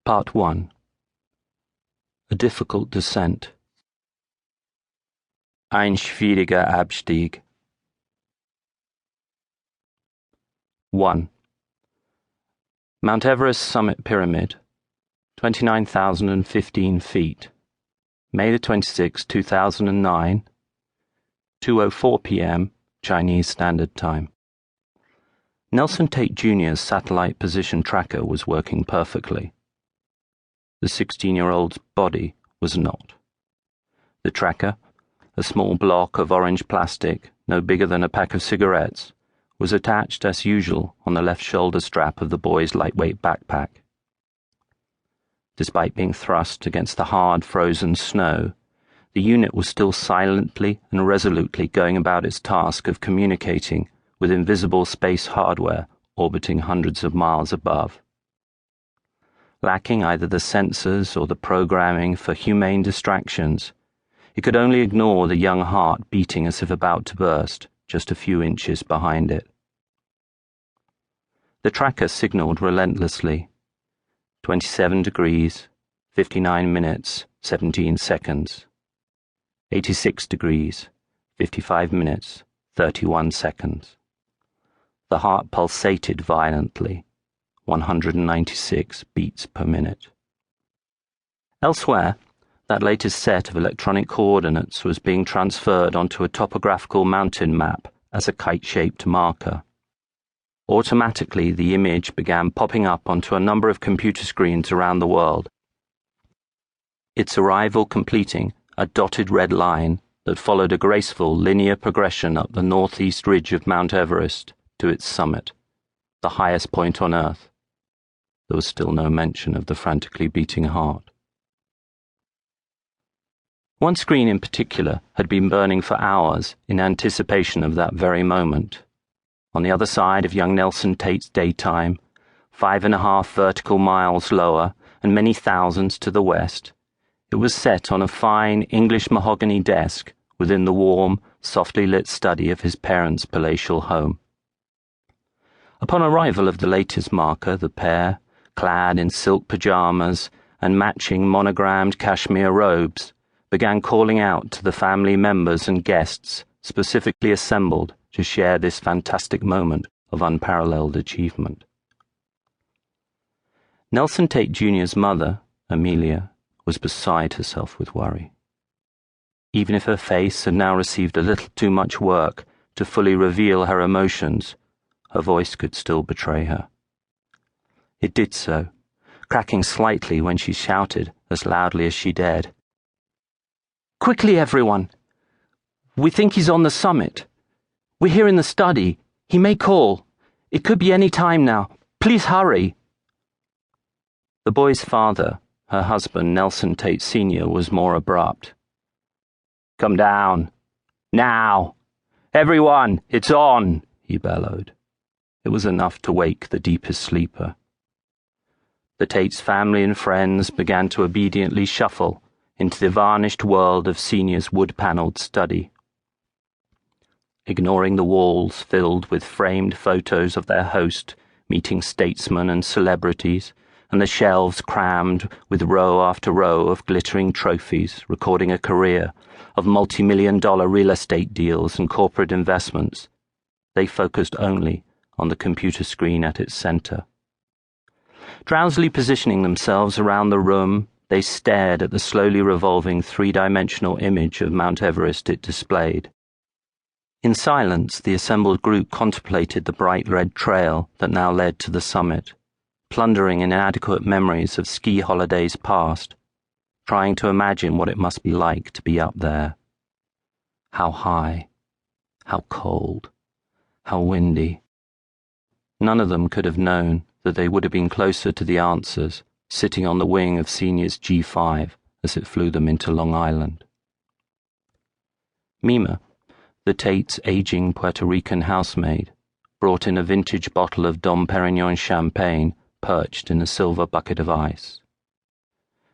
Part 1. A difficult descent. Ein schwieriger Abstieg. 1. Mount Everest Summit Pyramid, 29,015 feet. May 26, 2009, 2:04 p.m. Chinese Standard Time. Nelson Tate Jr.'s satellite position tracker was working perfectly. The 16-year-old's body was not. The tracker, a small block of orange plastic, no bigger than a pack of cigarettes, was attached as usual on the left shoulder strap of the boy's lightweight backpack. Despite being thrust against the hard, frozen snow, the unit was still silently and resolutely going about its task of communicating with invisible space hardware orbiting hundreds of miles above. Lacking either the sensors or the programming for humane distractions, it could only ignore the young heart beating as if about to burst just a few inches behind it. The tracker signaled relentlessly. 27 degrees, 59 minutes, 17 seconds. 86 degrees, 55 minutes, 31 seconds. The heart pulsated violently, 196 beats per minute. Elsewhere, that latest set of electronic coordinates was being transferred onto a topographical mountain map as a kite-shaped marker. Automatically, the image began popping up onto a number of computer screens around the world, its arrival completing a dotted red line that followed a graceful linear progression up the northeast ridge of Mount Everest to its summit, the highest point on Earth. There was still no mention of the frantically beating heart. One screen in particular had been burning for hours in anticipation of that very moment. On the other side of young Nelson Tate's daytime, 5.5 vertical miles lower and many thousands to the west, it was set on a fine English mahogany desk within the warm, softly lit study of his parents' palatial home. Upon arrival of the latest marker, the pair, clad in silk pajamas and matching monogrammed cashmere robes, began calling out to the family members and guests specifically assembled to share this fantastic moment of unparalleled achievement. Nelson Tate Jr.'s mother, Amelia, was beside herself with worry. Even if her face had now received a little too much work to fully reveal her emotions, her voice could still betray her. It did so, cracking slightly when she shouted as loudly as she dared. "Quickly, everyone! We think he's on the summit. We're here in the study. He may call. It could be any time now. Please hurry." The boy's father, her husband Nelson Tate Sr., was more abrupt. "Come down. Now! Everyone, it's on!" he bellowed. It was enough to wake the deepest sleeper. The Tates' family and friends began to obediently shuffle into the varnished world of Senior's wood-panelled study. Ignoring the walls filled with framed photos of their host meeting statesmen and celebrities, and the shelves crammed with row after row of glittering trophies recording a career of multi-million-dollar real estate deals and corporate investments, they focused only on the computer screen at its center. Drowsily positioning themselves around the room, they stared at the slowly revolving three-dimensional image of Mount Everest it displayed. In silence, the assembled group contemplated the bright red trail that now led to the summit, plundering inadequate memories of ski holidays past, trying to imagine what it must be like to be up there. How high, how cold, how windy. None of them could have known that they would have been closer to the answers sitting on the wing of Senior's G5 as it flew them into Long Island. Mima, the Tates' aging Puerto Rican housemaid, brought in a vintage bottle of Dom Perignon champagne perched in a silver bucket of ice.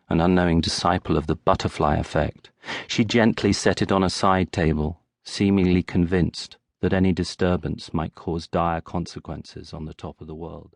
An unknowing disciple of the butterfly effect, she gently set it on a side table, seemingly convinced that any disturbance might cause dire consequences on the top of the world.